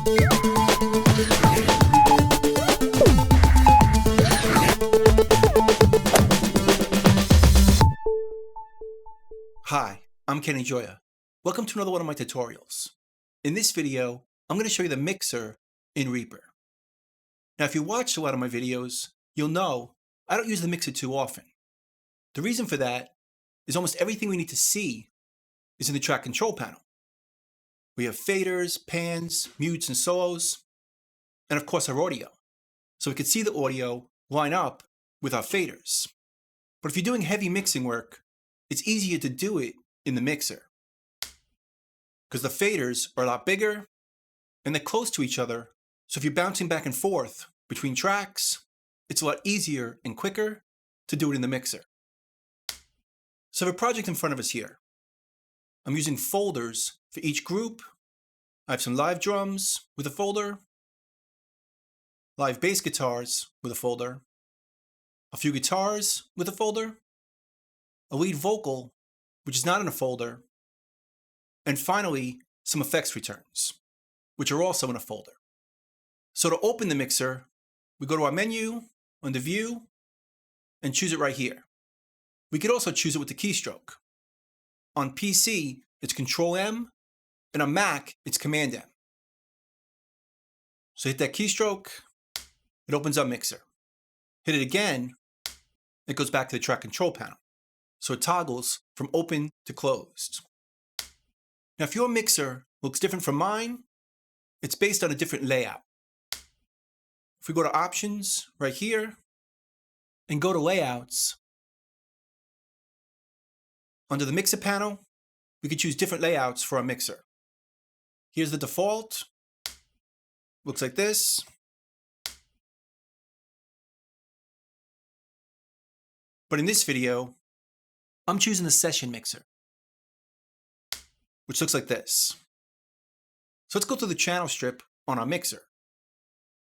Hi, I'm Kenny Joya. Welcome to another one of my tutorials. In this video, I'm going to show you the mixer in Reaper. Now, if you watched a lot of my videos, you'll know I don't use the mixer too often. The reason for that is almost everything we need to see is in the track control panel. We have faders, pans, mutes, and solos, and of course our audio. So we can see the audio line up with our faders. But if you're doing heavy mixing work, it's easier to do it in the mixer because the faders are a lot bigger and they're close to each other. So if you're bouncing back and forth between tracks, it's a lot easier and quicker to do it in the mixer. So I have a project in front of us here. I'm using folders for each group. I have some live drums with a folder, live bass guitars with a folder, a few guitars with a folder, a lead vocal, which is not in a folder, and finally, some effects returns, which are also in a folder. So to open the mixer, we go to our menu, under View, and choose it right here. We could also choose it with the keystroke. On PC, it's Control-M, and on Mac, it's Command-M. So hit that keystroke, it opens up Mixer. Hit it again, it goes back to the track control panel. So it toggles from open to closed. Now, if your mixer looks different from mine, it's based on a different layout. If we go to Options right here and go to Layouts, under the Mixer panel, we can choose different layouts for our mixer. Here's the default. Looks like this. But in this video, I'm choosing the session mixer, which looks like this. So let's go through the channel strip on our mixer.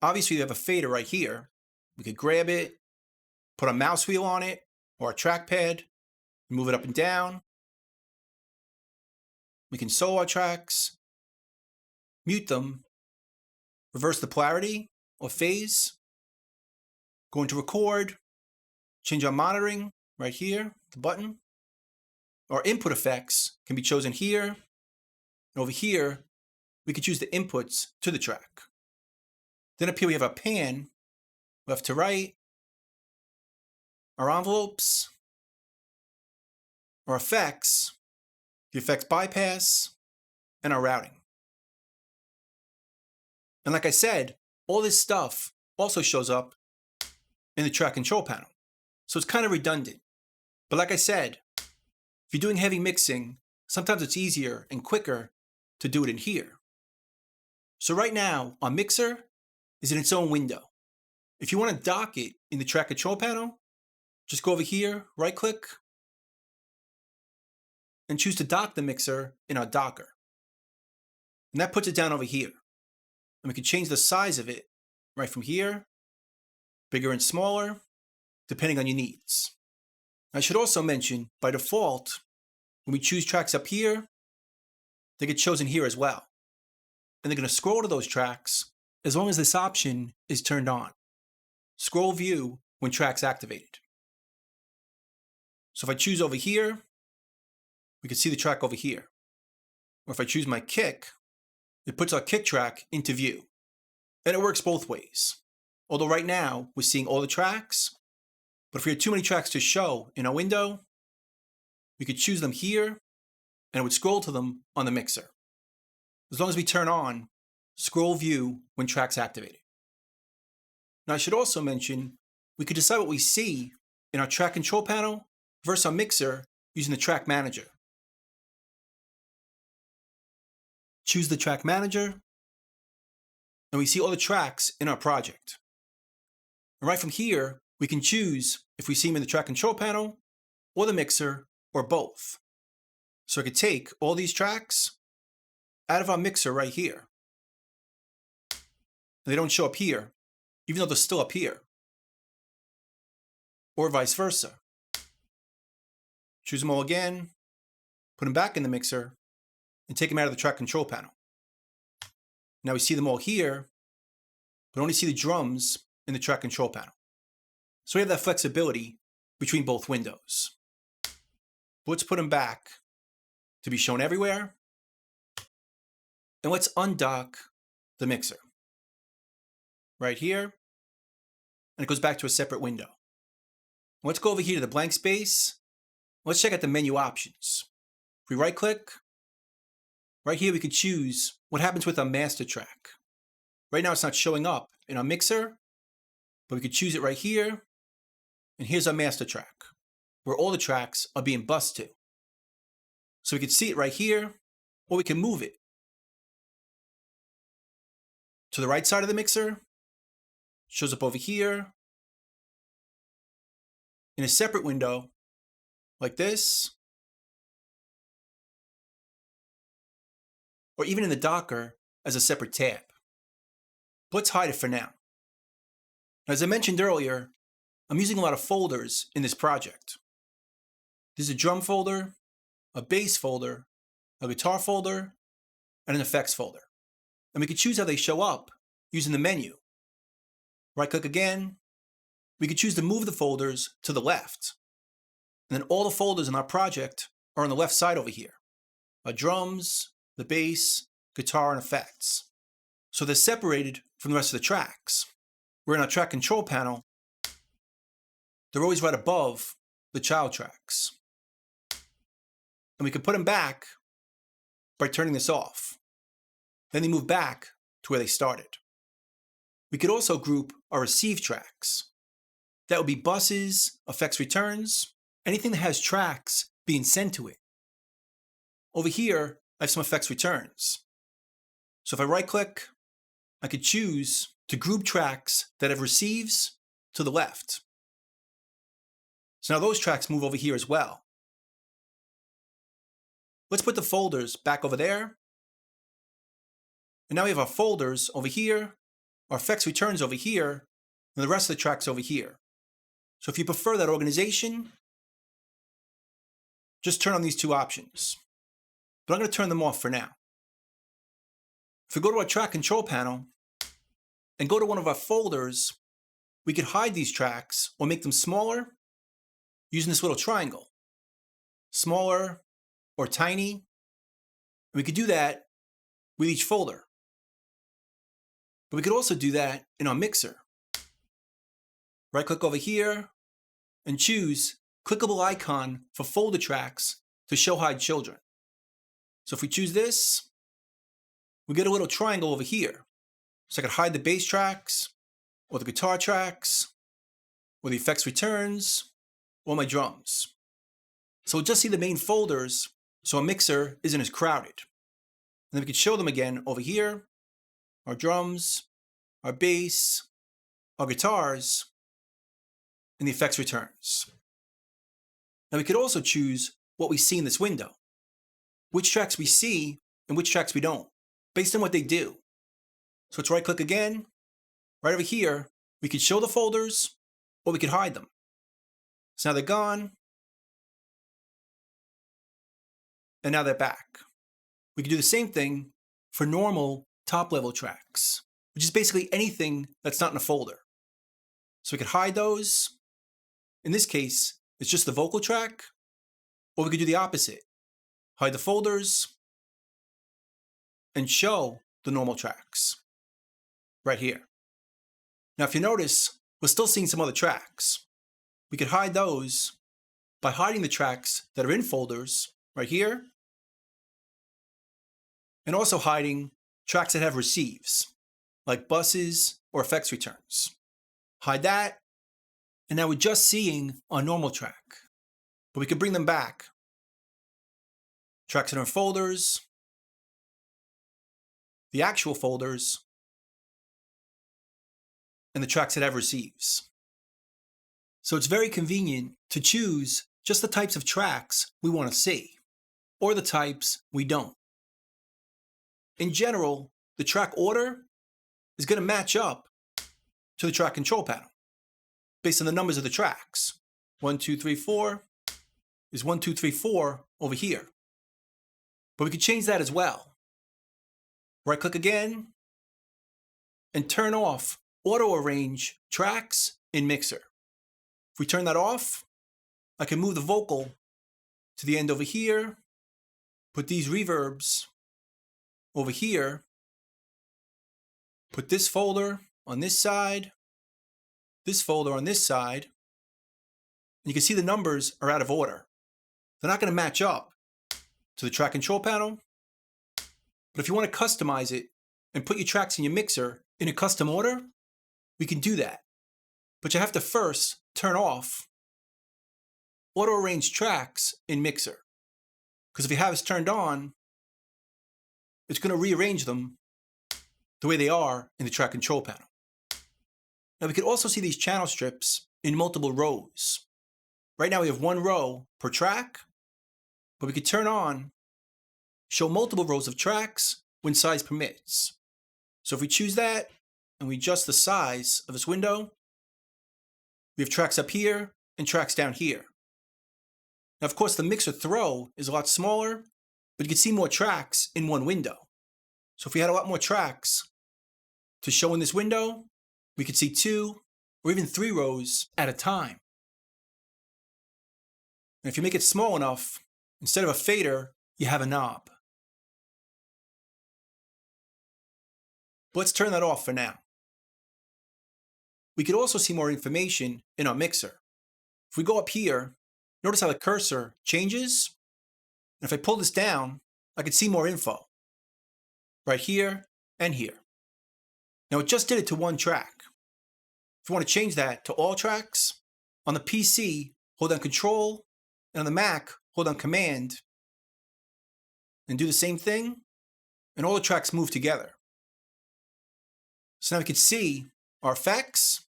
Obviously, we have a fader right here. We could grab it, put a mouse wheel on it, or a trackpad, move it up and down. We can solo our tracks, mute them, reverse the polarity or phase, go into record, change our monitoring right here, the button. Our input effects can be chosen here, and over here, we can choose the inputs to the track. Then up here we have our pan, left to right, our envelopes, our effects, the effects bypass, and our routing. And like I said, all this stuff also shows up in the track control panel. So it's kind of redundant. But like I said, if you're doing heavy mixing, sometimes it's easier and quicker to do it in here. So right now, our mixer is in its own window. If you want to dock it in the track control panel, just go over here, right click, and choose to dock the mixer in our docker. And that puts it down over here. And we can change the size of it right from here, bigger and smaller, depending on your needs. I should also mention, by default, when we choose tracks up here, they get chosen here as well. And they're going to scroll to those tracks as long as this option is turned on. Scroll view when track's activated. So if I choose over here, we can see the track over here. Or if I choose my kick, it puts our kick track into view. And it works both ways. Although right now, we're seeing all the tracks, but if we had too many tracks to show in our window, we could choose them here, and it would scroll to them on the mixer. As long as we turn on scroll view when track's activated. Now I should also mention, we could decide what we see in our track control panel versus our mixer using the track manager. Choose the track manager, and we see all the tracks in our project. And right from here, we can choose if we see them in the track control panel, or the mixer, or both. So I could take all these tracks out of our mixer right here. They don't show up here, even though they're still up here. Or vice versa. Choose them all again, put them back in the mixer, and take them out of the track control panel. Now we see them all here, but only see the drums in the track control panel. So we have that flexibility between both windows. But let's put them back to be shown everywhere. And let's undock the mixer. Right here. And it goes back to a separate window. Let's go over here to the blank space. Let's check out the menu options. If we right click, right here we could choose what happens with our master track. Right now it's not showing up in our mixer, but we could choose it right here. And here's our master track, where all the tracks are being bused to. So we could see it right here, or we can move it to the right side of the mixer. Shows up over here in a separate window like this, or even in the Docker as a separate tab. Let's hide it for now. As I mentioned earlier, I'm using a lot of folders in this project. There's a drum folder, a bass folder, a guitar folder, and an effects folder. And we can choose how they show up using the menu. Right click again. We could choose to move the folders to the left. And then all the folders in our project are on the left side over here. Our drums, the bass, guitar, and effects. So they're separated from the rest of the tracks. Where in our track control panel, they're always right above the child tracks. And we can put them back by turning this off. Then they move back to where they started. We could also group our receive tracks. That would be buses, effects returns, anything that has tracks being sent to it. Over here, I have some effects returns. So if I right click, I could choose to group tracks that have receives to the left. So now those tracks move over here as well. Let's put the folders back over there. And now we have our folders over here, our effects returns over here, and the rest of the tracks over here. So if you prefer that organization, just turn on these two options. But I'm going to turn them off for now. If we go to our track control panel and go to one of our folders, we could hide these tracks or make them smaller using this little triangle. Smaller or tiny. And we could do that with each folder. But we could also do that in our mixer. Right click over here and choose clickable icon for folder tracks to show hide children. So if we choose this, we get a little triangle over here. So I could hide the bass tracks, or the guitar tracks, or the effects returns, or my drums. So we'll just see the main folders, so our mixer isn't as crowded. And then we could show them again over here, our drums, our bass, our guitars, and the effects returns. Now we could also choose what we see in this window, which tracks we see and which tracks we don't, based on what they do. So let's right click again. Right over here, we could show the folders or we could hide them. So now they're gone. And now they're back. We could do the same thing for normal top level tracks, which is basically anything that's not in a folder. So we could hide those. In this case, it's just the vocal track, or we could do the opposite. Hide the folders and show the normal tracks right here. Now, if you notice, we're still seeing some other tracks. We could hide those by hiding the tracks that are in folders right here, and also hiding tracks that have receives, like buses or effects returns. Hide that, and now we're just seeing our normal track, but we can bring them back. Tracks that are in folders, the actual folders, and the tracks that have receives. So it's very convenient to choose just the types of tracks we want to see, or the types we don't. In general, the track order is going to match up to the track control panel based on the numbers of the tracks. 1, 2, 3, 4 is 1, 2, 3, 4 over here. But we could change that as well. Right click again, and turn off auto arrange tracks in Mixer. If we turn that off, I can move the vocal to the end over here, put these reverbs over here, put this folder on this side, this folder on this side, and you can see the numbers are out of order. They're not going to match up to the track control panel, but if you want to customize it and put your tracks in your mixer in a custom order, we can do that. But you have to first turn off auto arrange tracks in Mixer, because if you have this turned on, it's going to rearrange them the way they are in the track control panel. Now we can also see these channel strips in multiple rows. Right now we have one row per track, but we could turn on show multiple rows of tracks when size permits. So if we choose that and we adjust the size of this window, we have tracks up here and tracks down here. Now, of course, the mixer throw is a lot smaller, but you can see more tracks in one window. So if we had a lot more tracks to show in this window, we could see 2 or even 3 rows at a time. And if you make it small enough, instead of a fader, you have a knob. But let's turn that off for now. We could also see more information in our mixer. If we go up here, notice how the cursor changes. And if I pull this down, I can see more info right here and here. Now it just did it to one track. If you want to change that to all tracks, on the PC, hold down Control, and on the Mac, hold down Command, and do the same thing, and all the tracks move together. So now we can see our effects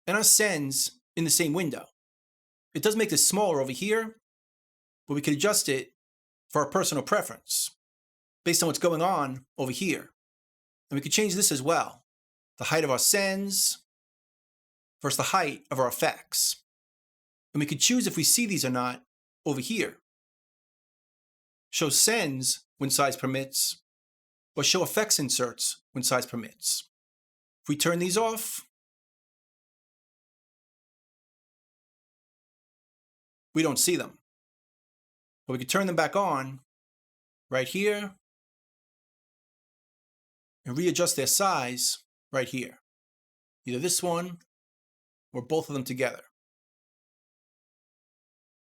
and our sends in the same window. It does make this smaller over here, but we can adjust it for our personal preference based on what's going on over here. And we can change this as well. The height of our sends versus the height of our effects. And we can choose if we see these or not over here. Show sends when size permits, or show effects inserts when size permits. If we turn these off, we don't see them. But we can turn them back on right here and readjust their size right here. Either this one or both of them together.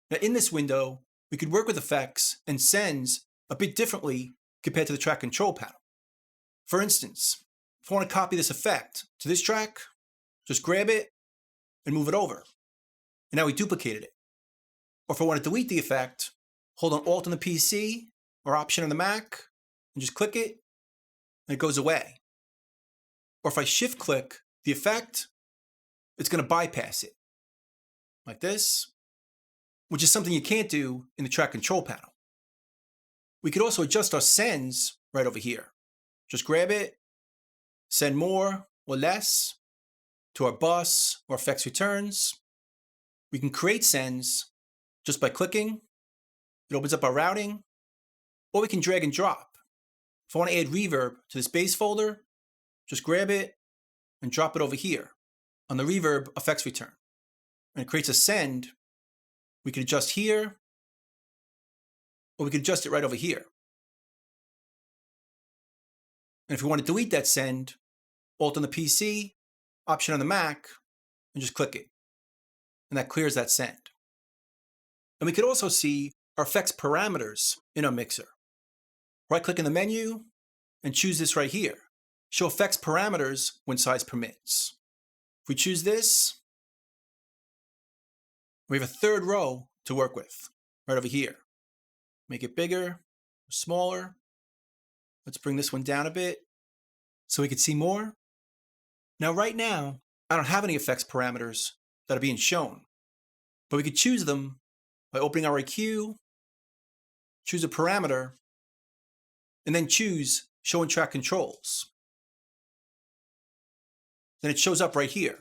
Now in this window, we could work with effects and sends a bit differently compared to the track control panel. For instance, if I want to copy this effect to this track, just grab it and move it over. And now we duplicated it. Or if I want to delete the effect, hold on Alt on the PC or Option on the Mac and just click it and it goes away. Or if I shift click the effect, it's going to bypass it like this, which is something you can't do in the track control panel. We could also adjust our sends right over here. Just grab it, send more or less to our bus or effects returns. We can create sends just by clicking. It opens up our routing, or we can drag and drop. If I want to add reverb to this base folder, just grab it and drop it over here on the reverb effects return. And it creates a send. We can adjust here, or we can adjust it right over here. And if we want to delete that send, Alt on the PC, Option on the Mac, and just click it. And that clears that send. And we could also see our effects parameters in our mixer. Right-click in the menu and choose this right here. Show effects parameters when size permits. If we choose this, we have a third row to work with, right over here. Make it bigger or smaller. Let's bring this one down a bit so we can see more. Now, right now, I don't have any effects parameters that are being shown, but we could choose them by opening our IQ, choose a parameter, and then choose Show and Track Controls. Then it shows up right here.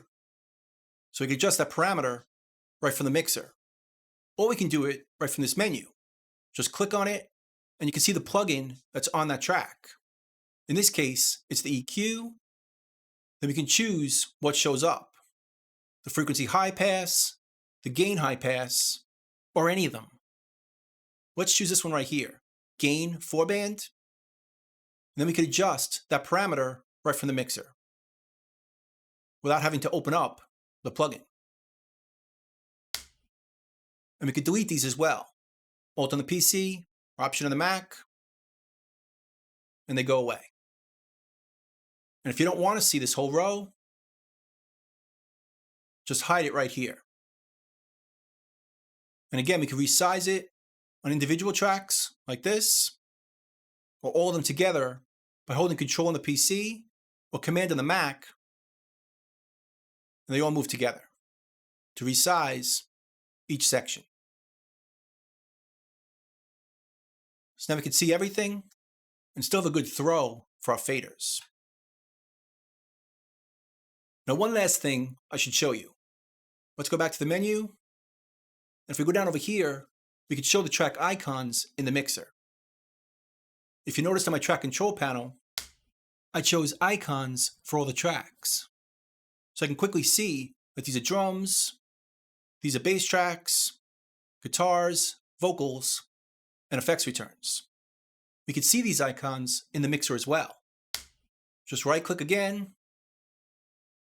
So we can adjust that parameter right from the mixer. Or we can do it right from this menu. Just click on it, and you can see the plugin that's on that track. In this case, it's the EQ, Then we can choose what shows up: the frequency high pass, the gain high pass, or any of them. Let's choose this one right here, gain 4-band. And then we can adjust that parameter right from the mixer without having to open up the plugin. And we could delete these as well. Alt on the PC, Option on the Mac, and they go away. And if you don't want to see this whole row, just hide it right here. And again, we can resize it on individual tracks like this, or all of them together by holding Control on the PC or Command on the Mac, and they all move together to resize each section. So now we can see everything and still have a good throw for our faders. Now, one last thing I should show you. Let's go back to the menu. And if we go down over here, we can show the track icons in the mixer. If you notice on my track control panel, I chose icons for all the tracks. So I can quickly see that these are drums, these are bass tracks, guitars, vocals, and effects returns. We can see these icons in the mixer as well. Just right click again,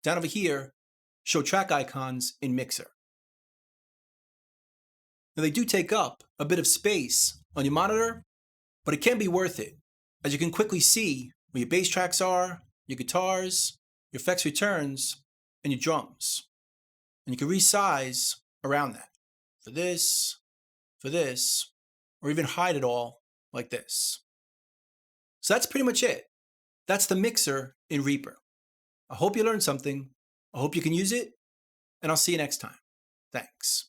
down over here, show track icons in mixer. Now they do take up a bit of space on your monitor, but it can be worth it, as you can quickly see where your bass tracks are, your guitars, your effects returns, and your drums. And you can resize around that for this, or even hide it all like this. So that's pretty much it. That's the mixer in Reaper. I hope you learned something. I hope you can use it, and I'll see you next time. Thanks.